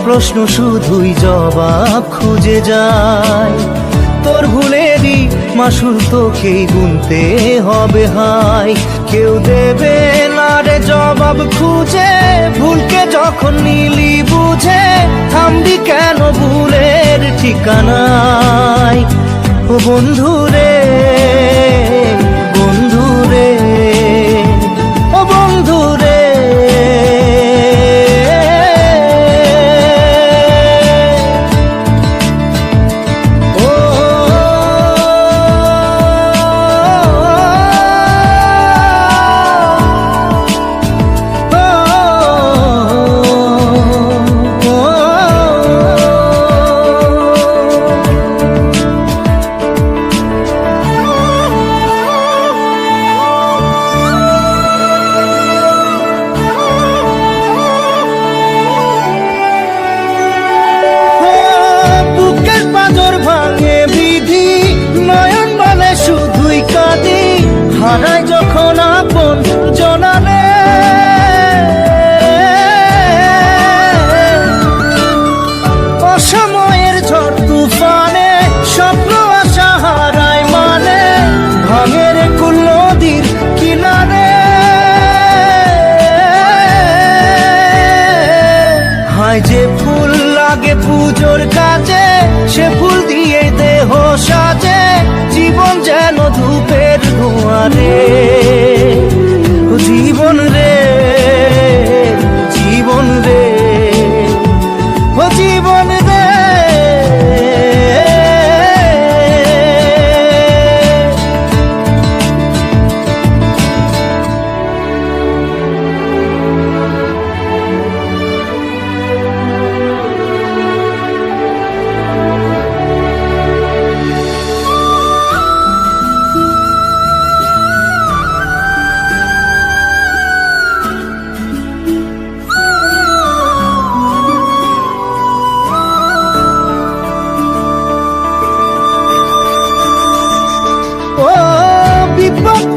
প্রশ্ন শুধুই জবাব খুঁজে যায়। তোর ভুলেরই মাসুল তোকেই গুনতে হবে হায়। কেউ দেবে না রে জবাব খুঁজে, ভুলকে যখন নিলি বুঝে থামবি কেন ভুলের ঠিকানায়। ও বন্ধু রে, বন্ধু রে, ও বন্ধু রে। হারাই যখন আপন জনারে, অসময়ের ঝড় তুফানে স্বপ্ন আশা হারায় মানে, ভাঙের কুল নদীর কিনারে। হায় যে ফুল লাগে পুজোর কাজে, সে ফুল দিয়ে দেহ সাজে, জীবন যেন ধূপের ধোঁয়ারে। জীবন রে, জীবন রে, ও জীবন রে।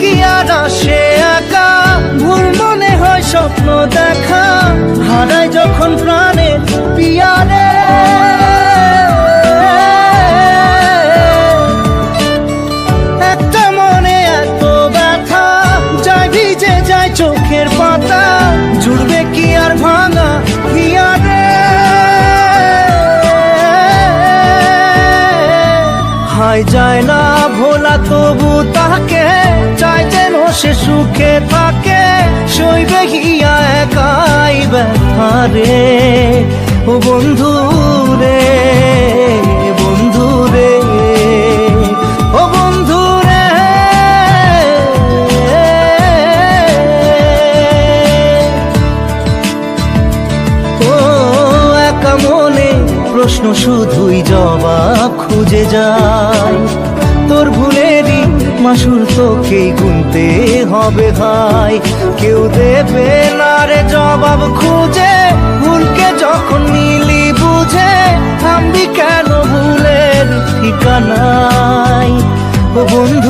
কি আর আসে একা, ভুল মনে হয় স্বপ্ন দেখা, হারাই যখন প্রাণের পিয়ারে। একটা মনে এত ব্যথা, যায় ভিজে যায় চোখের পাতা, জুড়বে কি আর ভাঙা হিয়ারে। হায় যায় না ভোলা তবু তাকে, চাই যেন সে সুখে থাকে, সইবে হিয়া একাই ব্যথা রে। ও বন্ধু রে, বন্ধু রে, ও বন্ধু রে। ও একা মনে প্রশ্ন শুধুই জবাব খুঁজে যায়। তোর ভুলেরই মাসুল তোকেই গুনতে হবে ভাই। কেউ দেবে না রে জবাব খুঁজে, ভুলকে যখন নিলি বুঝে থামবি কেন ভুলের ঠিকানায়। ও বন্ধু